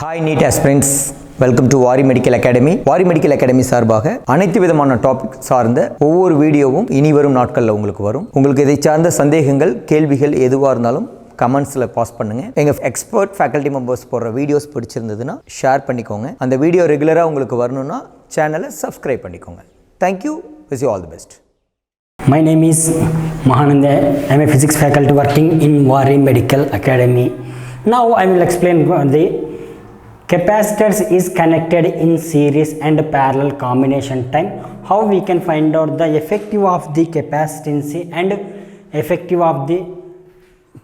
Hi NEET aspirants, welcome to Vaari medical academy. Vaari medical academy சார்பாக அனைத்து விதமான டாபிக் சார்ந்த ஒவ்வொரு வீடியோவும் இனி வரும் நாட்களில் உங்களுக்கு வரும். உங்களுக்கு இதை சார்ந்த சந்தேகங்கள், கேள்விகள் எதுவாக இருந்தாலும் கமெண்ட்ஸில் பாஸ் பண்ணுங்கள். எங்கள் எக்ஸ்பர்ட் ஃபேக்கல்ட்டி மெம்பர்ஸ் போடுற வீடியோஸ் பிடிச்சிருந்ததுன்னா ஷேர் பண்ணிக்கோங்க. அந்த வீடியோ ரெகுலராக உங்களுக்கு வரணும்னா சேனலை சப்ஸ்கிரைப் பண்ணிக்கோங்க. Thank you. Wish you all the best. My name is Mahananda. I am a physics faculty working in Vari Medical Academy. Now I will explain the capacitors is connected in series and parallel combination time. How we can find out the effective of the capacitance and effective of the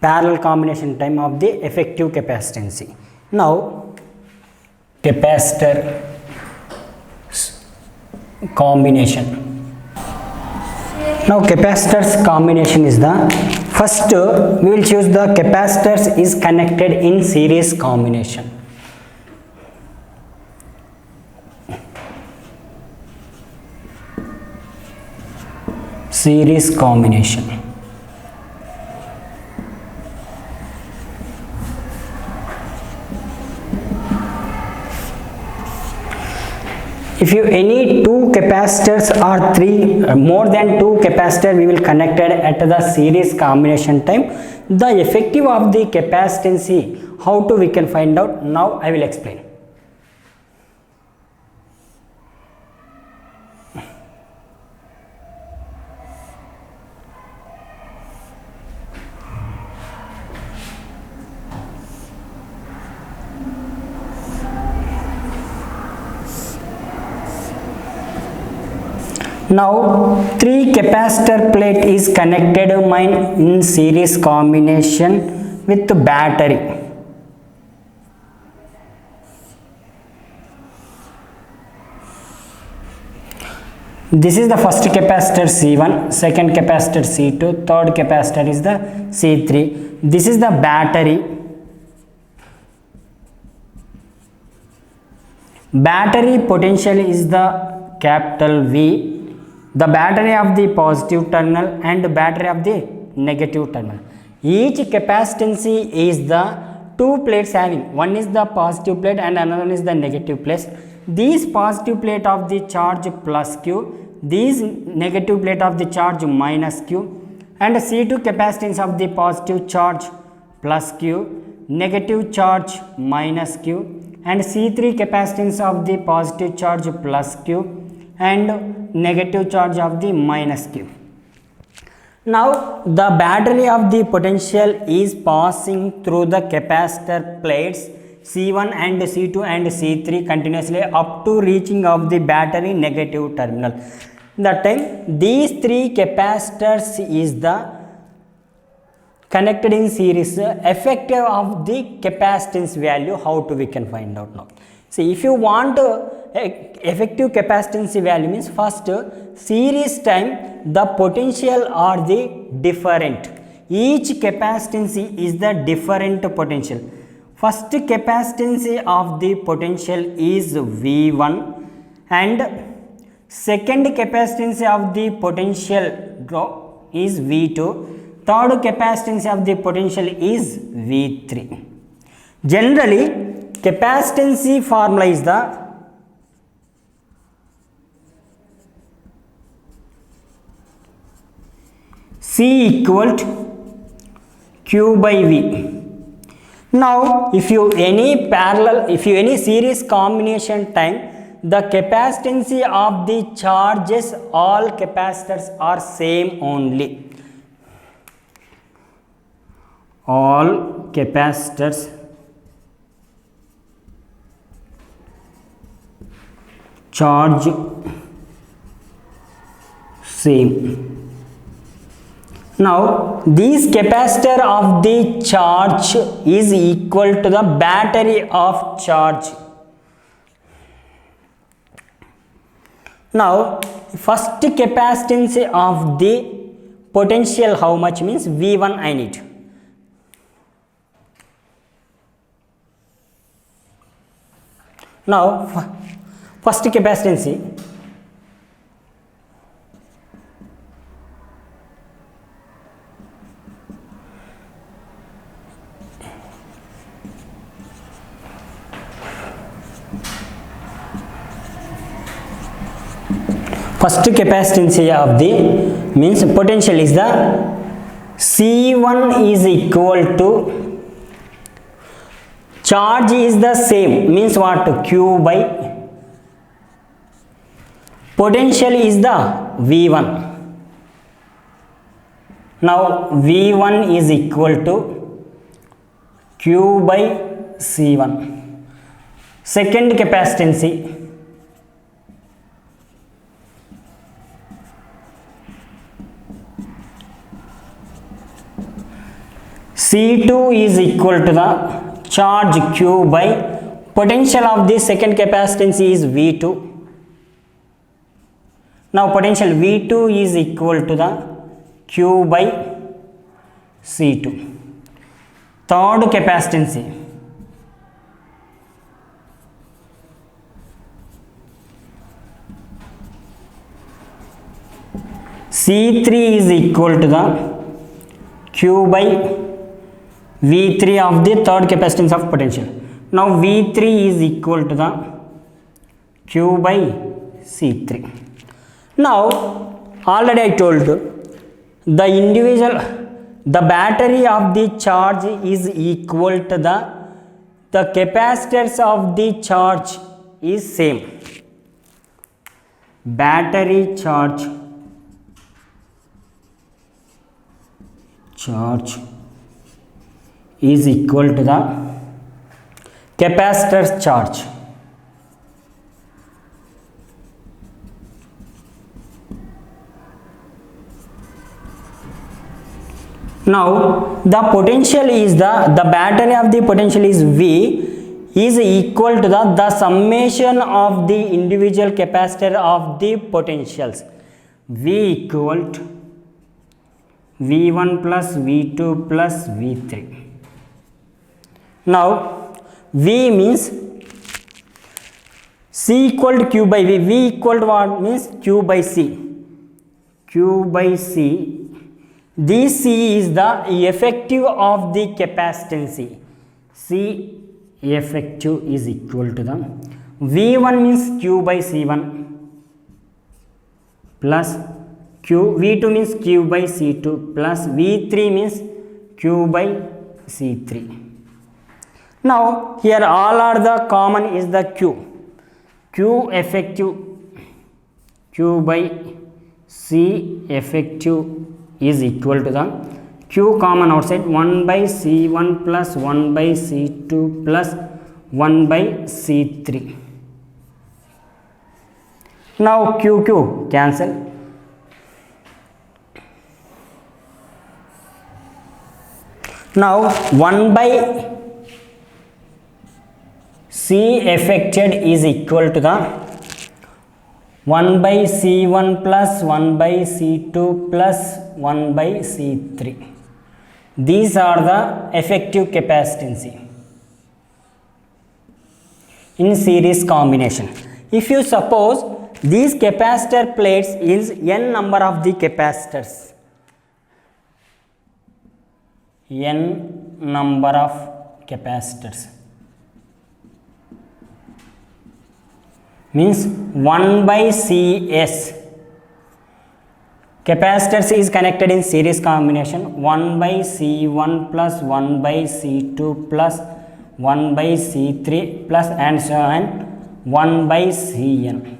parallel combination time of the effective capacitance. Now capacitor combination. Now capacitors combination is the first we will choose the capacitors is connected in series combination. Series combination. If you any two capacitors or more than two capacitors we will connected at the series combination time, the effective of the capacitance how to we can find out. Now I will explain. Now three capacitor plate is connected in series combination with battery. This is the first capacitor C1, second capacitor C2, third capacitor is the C3. This is the battery. Battery potential is the capital V. The battery of the positive terminal and battery of the negative terminal. Each capacitance is the two plates having, one is the positive plate and another one is the negative plate. These positive plate of the charge plus Q, these negative plate of the charge minus Q, and C2 capacitance of the positive charge plus Q, negative charge minus Q, and C3 capacitance of the positive charge plus Q and negative charge of the minus Q. Now the battery of the potential is passing through the capacitor plates C1 and C2 and C3 continuously up to reaching of the battery negative terminal. That time these three capacitors is the connected in series. Effective of the capacitance value how to we can find out now. See, if you want effective capacitance value means first series time the potential are the different. Each capacitance is the different potential. First capacitance of the potential is V1 and second capacitance of the potential drop is V2. Third capacitance of the potential is V3. Generally capacitance formula is the C equal to Q by V. Now if you any series combination time, the capacitance of the charges all capacitors are same only. All capacitors charge same. Now this capacitor of the charge is equal to the battery of charge. Now first capacitance of the potential how much means V1 I need. Now first capacitance first capacitance of the means potential is the C1 is equal to charge is the same means what Q by potential is the V1. Now V1 is equal to Q by C1. Second capacitance C2 is equal to the charge Q by potential of the second capacitance is V2. Now potential V2 is equal to the Q by C2. Third capacitance C3 is equal to the Q by V3 of the third capacitance of potential. Now V3 is equal to the Q by C3. Now already I told the battery of the charge is equal to the capacitors of the charge is same. Battery charge is equal to the capacitor's charge. Now the potential is the battery of the potential is V is equal to the summation of the individual capacitor of the potentials. V equal to V1 plus V2 plus V3. Now V means C equal to Q by V. V equal to what means Q by C. Q by C. This C is the effective of the capacitance. C effective is equal to the V1 means Q by C1 plus V2 means Q by C2 plus V3 means Q by C3. Now here all are the common is the Q. Q effective Q by C effective is equal to the Q common outside 1 by C1 plus 1 by C2 plus 1 by C3. Now Q cancel. Now 1 by C affected is equal to the 1 by C1 plus 1 by C2 plus 1 by C3. These are the effective capacitance in series combination. If you suppose these capacitor plates is n number of the capacitors, n number of capacitors means 1 by Cs capacitors is connected in series combination 1 by C1 plus 1 by C2 plus 1 by C3 plus and so on 1 by Cn.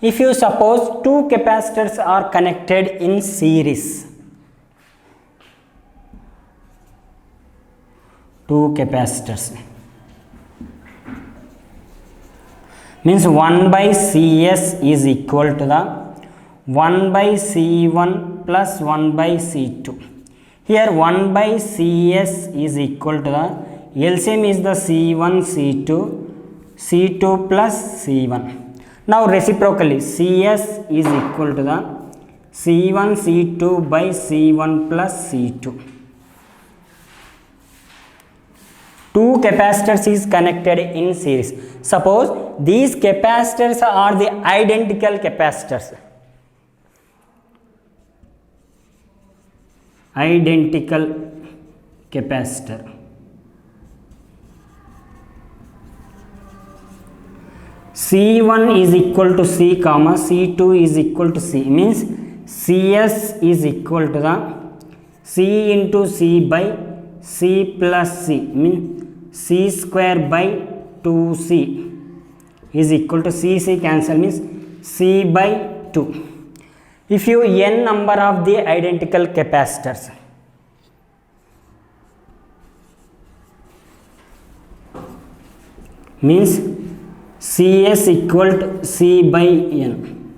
If you suppose two capacitors are connected in series, two capacitors means 1 by Cs is equal to the 1 by C1 plus 1 by C2. Here 1 by Cs is equal to the LCM is the C1 C2 C2 plus C1. Now reciprocally Cs is equal to the C1 C2 by C1 plus C2. Two capacitors is connected in series. Suppose these capacitors are the identical capacitors. Identical capacitor. C1 is equal to C comma C2 is equal to C, means CS is equal to the C into C by C plus C, means C square by 2C is equal to C cancel, means C by 2. If you n number of the identical capacitors, means CS equal to C by n.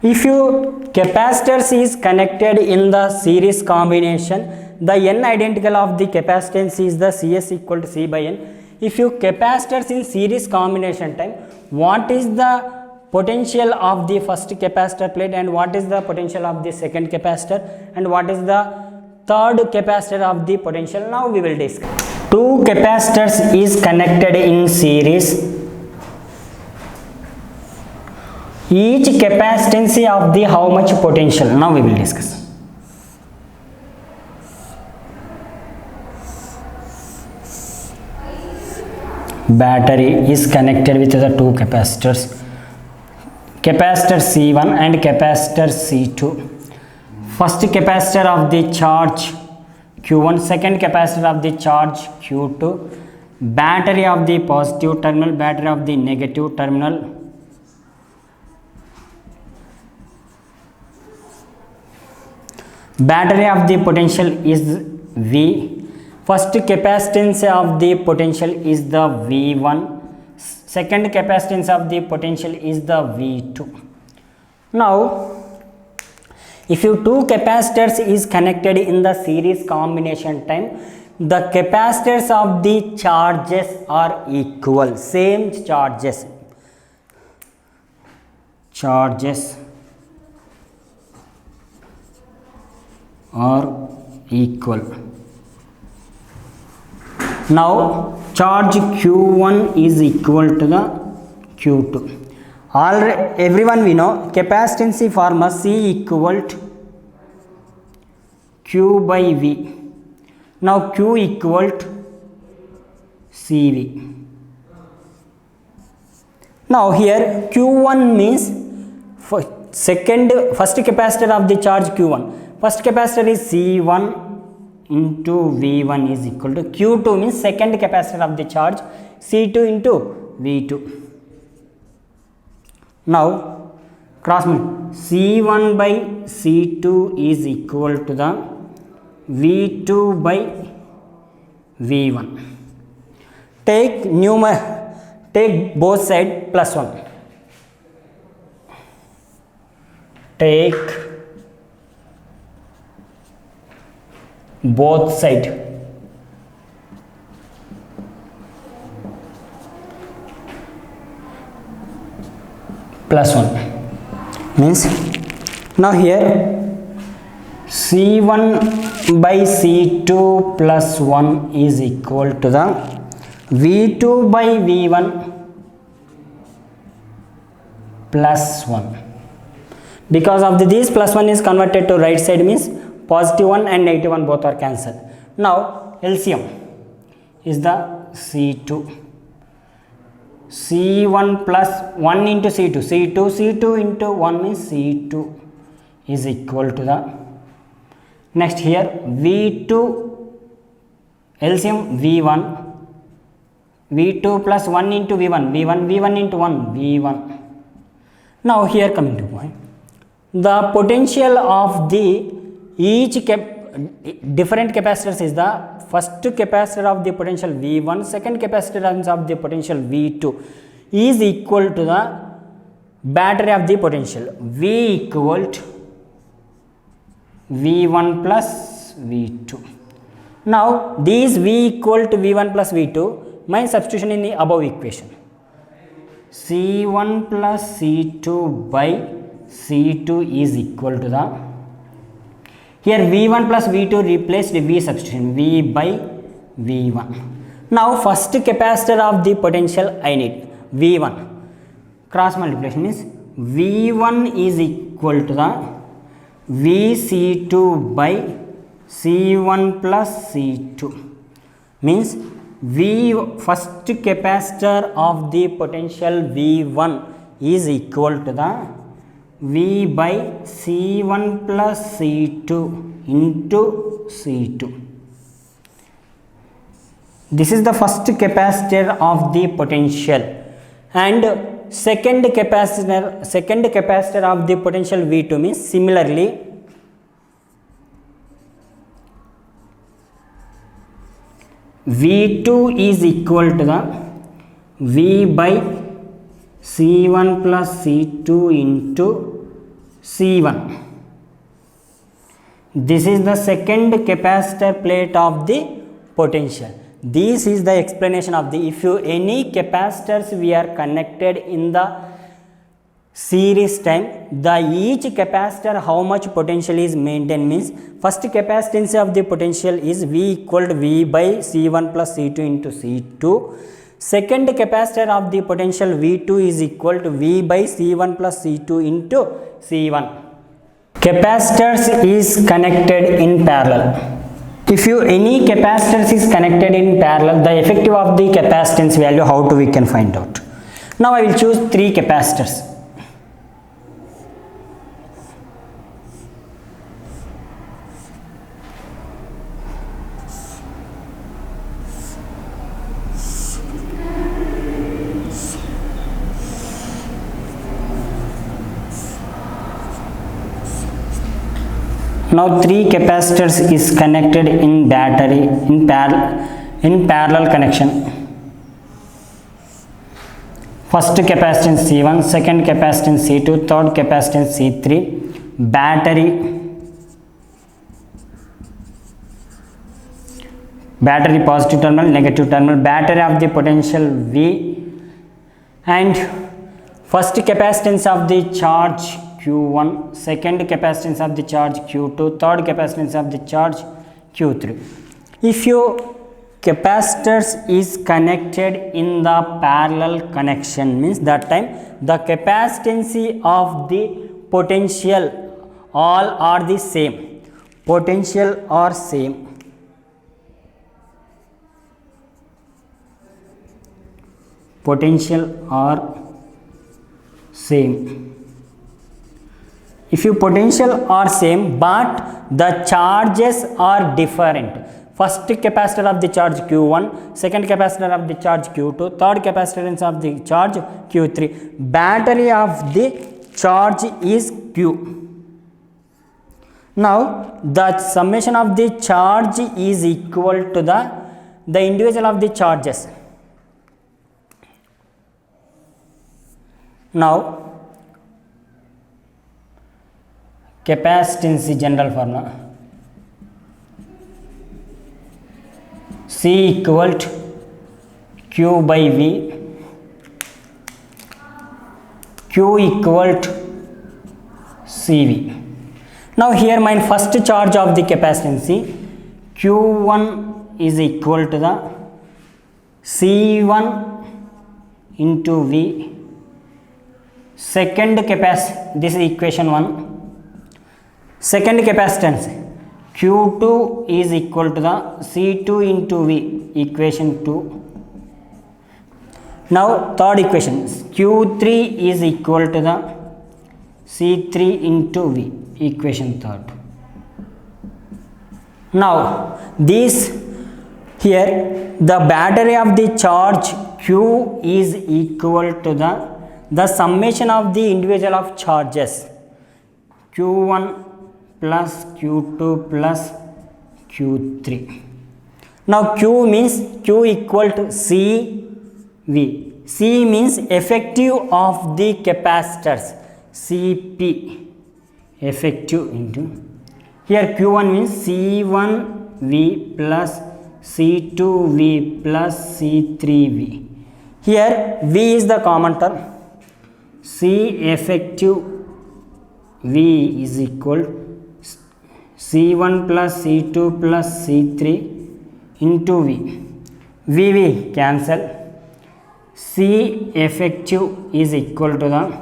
If your capacitors is connected in the series combination, the n identical of the capacitance is the CS equal to C by n. If your capacitors in series combination time, what is the potential of the first capacitor plate and what is the potential of the second capacitor and what is the third capacitor of the potential, now we will discuss. Two capacitors is connected in series. Each capacitance of the how much potential, now we will discuss. Battery is connected with the two capacitors, capacitor C1 and capacitor C2. First capacitor of the charge Q1, second capacitor of the charge Q2, battery of the positive terminal, battery of the negative terminal. Battery of the potential is V. First capacitance of the potential is the V1. Second capacitance of the potential is the V2. Now, if you two capacitors is connected in the series combination time, the capacitors of the charges are equal, same charges are equal. Now charge Q1 is equal to the Q2. Already everyone we know capacitance formula C equal to Q by V. Now Q equal to CV. Now here Q1 means first capacitor of the charge Q1. First capacitor is C1 into V1 is equal to Q2 means second capacitor of the charge C2 into V2. Now cross C1 by C2 is equal to the V2 by V1. Take both side plus 1. Take both side plus 1 means now here C1 by C2 plus 1 is equal to the V2 by V1 plus 1. Because of this plus 1 is converted to right side means positive 1 and negative 1 both are cancelled. Now LCM is the C2. C1 plus 1 into C2. C2 into 1 means C2 is equal to the next here V2 LCM V1. V2 plus 1 into V1. V1 into 1 V1. Now here coming to point. The potential of the each different capacitors is the first capacitor of the potential V1, second capacitance of the potential V2 is equal to the battery of the potential V equal to V1 plus V2. Now these V equal to V1 plus V2, my substitution in the above equation. C1 plus C2 by C2 is equal to the here V1 plus V2 replaced V substitution V by V1. Now first capacitor of the potential I need V1. Cross multiplication means V1 is equal to the VC2 by C1 plus C2 means V first capacitor of the potential V1 is equal to the V by C1 plus C2 into C2. This is the first capacitor of the potential, and second capacitor of the potential V2 means similarly V2 is equal to the V by C1 plus C2 into C1. This is the second capacitor plate of the potential. This is the explanation of the, if you any capacitors we are connected in the series time, the each capacitor how much potential is maintained means first capacitance of the potential is V equal to V by C1 plus C2 into C2. Second capacitor of the potential V2 is equal to V by C1 plus C2 into C1. Capacitors is connected in parallel. If you any capacitors is connected in parallel, the effective of the capacitance value how to we can find out. Now I will choose 3 capacitors. Now 3 capacitors is connected in battery in parallel connection. First capacitance C1, second capacitance C2, third capacitance C3. Battery positive terminal, negative terminal, battery of the potential V, and first capacitance of the charge Q1, second capacitance of the charge Q2, third capacitance of the charge Q3. If your capacitors is connected in the parallel connection means that time the capacitance of the potential all are the same. Potential are same. Potential are same. If your potential are same but the charges are different. First capacitor of the charge Q1, second capacitor of the charge Q2, third capacitance of the charge Q3. Battery of the charge is Q. Now the summation of the charge is equal to the individual of the charges. Now capacitance general formula C equal to Q by V, Q equal to CV. Now here my first charge of the capacitance Q1 is equal to the C1 into V. Second capacitance, this is equation 1. Second capacitance Q2 is equal to the C2 into V, equation 2. Now third equation Q3 is equal to the C3 into V, equation 3rd. Now this here the battery of the charge Q is equal to the summation of the individual of charges Q1 plus Q2 plus Q3. Now Q means Q equal to CV. C means effective of the capacitors, CP effective into. Here Q1 means C1V plus C2V plus C3V. Here V is the common term. C effective V is equal C1 plus C2 plus C3 into V. VV cancel. C effective is equal to the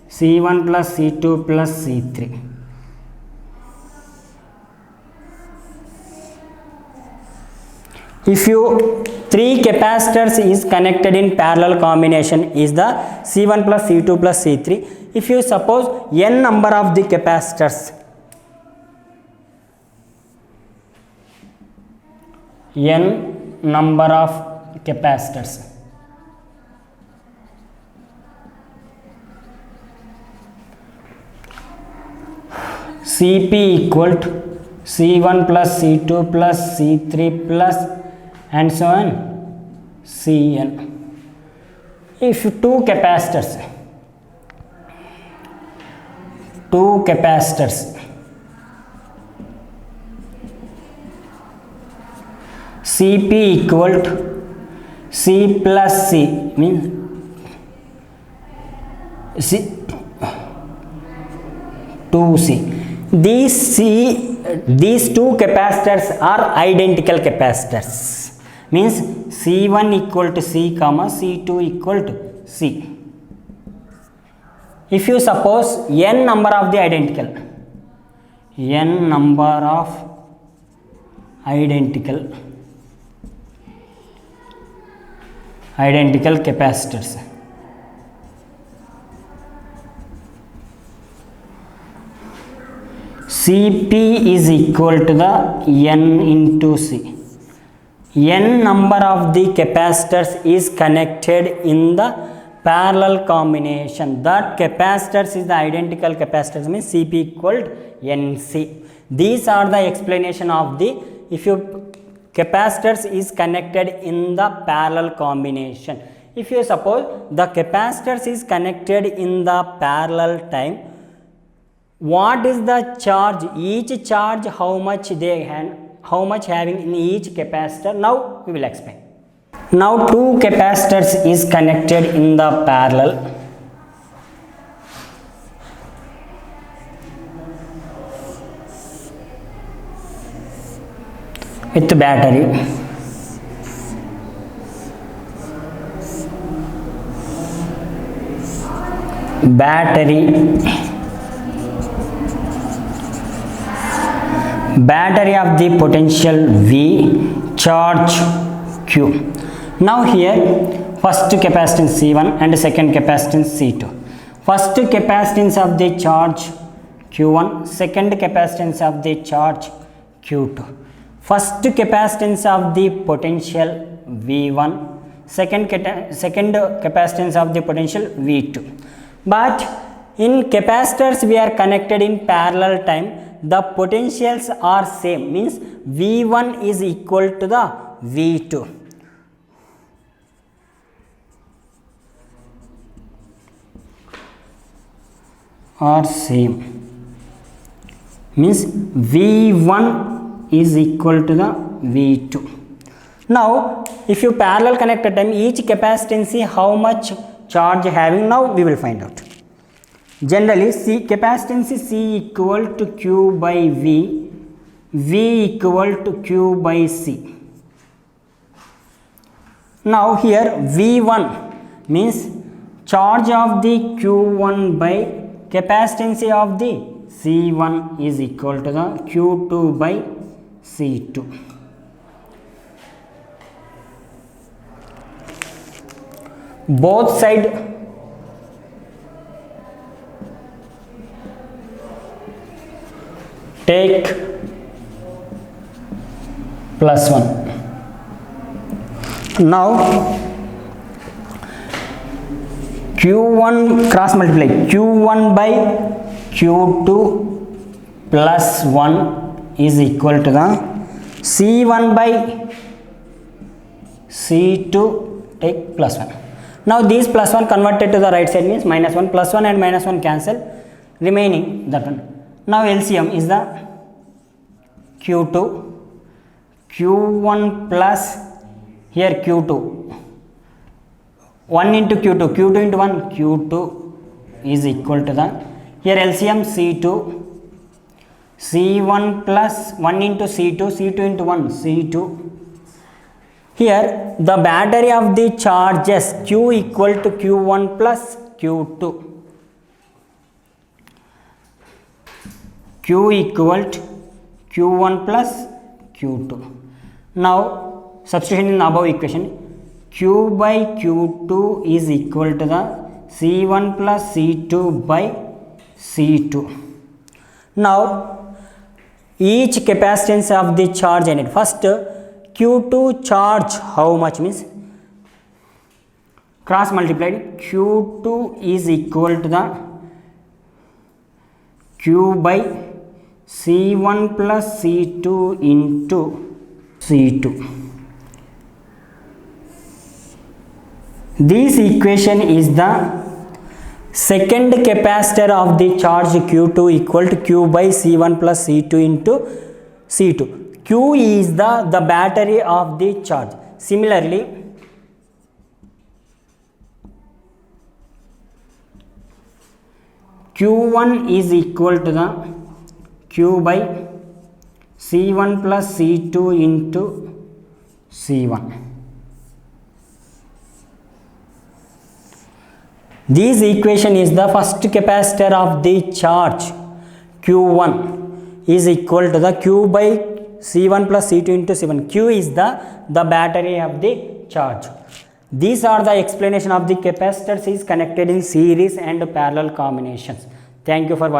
C1 plus C2 plus C3. If you three capacitors is connected in parallel combination is the C1 plus C2 plus C3. If you suppose n number of the capacitors, n number of capacitors, Cp equal to C1 plus C2 plus C3 plus and so on Cn. If two capacitors Cp equal to C plus C means C 2C. These two capacitors are identical capacitors, means C1 equal to C comma C2 equal to C. If you suppose n number of the identical capacitors, Cp is equal to the n into C. N number of the capacitors is connected in the parallel combination. That capacitors is the identical capacitors, means Cp equal to Nc. These are the explanation of the if you capacitors is connected in the parallel combination. If you suppose the capacitors is connected in the parallel time, what is the charge, each charge how much they how much having in each capacitor? Now we will explain. Now two capacitors is connected in the parallel. With battery. Battery of the potential V, charge Q. Now here first capacitance C1 and second capacitance C2. First capacitance of the charge Q1, second capacitance of the charge Q2. First capacitance of the potential V1, second capacitance of the potential V2. But in capacitors we are connected in parallel time, the potentials are same, means V1 is equal to the V2. Are same, means V1 is equal to the V2. Now if you parallel connect at time, each capacitance how much charge having, now we will find out. Generally capacitance C equal to Q by V, V equal to Q by C. Now here V1 means charge of the Q1 by capacitance of the C1 is equal to the Q2 by C2. Both side take plus 1. Now Q1 cross multiply, Q1 by Q2 plus 1 is equal to the C1 by C2 take plus 1. Now these plus 1 converted to the right side means minus 1, plus 1 and minus 1 cancel, remaining that one. Now LCM is the Q2, Q1 plus here Q2, 1 into Q2, Q2 into 1, Q2 is equal to the, here LCM C2, C1 plus 1 into C2, C2 into 1, C2. Here the battery of the charges Q equal to Q1 plus Q2. Q equal to Q1 plus Q2. Now substitution in above equation, q by q2 is equal to the c1 plus c2 by c2. Now each capacitance of the charge I need. First q2 charge how much means cross multiplied, q2 is equal to the q by c1 plus c2 into c2. This equation is the second capacitor of the charge q2 equal to q by c1 plus c2 into c2. Q is the battery of the charge. Similarly, q1 is equal to the q by c1 plus c2 into c1. This equation is the first capacitor of the charge q1 is equal to the q by c1 plus c2 into c1. Q is the battery of the charge. These are the explanation of the capacitors is connected in series and parallel combinations. Thank you for watching.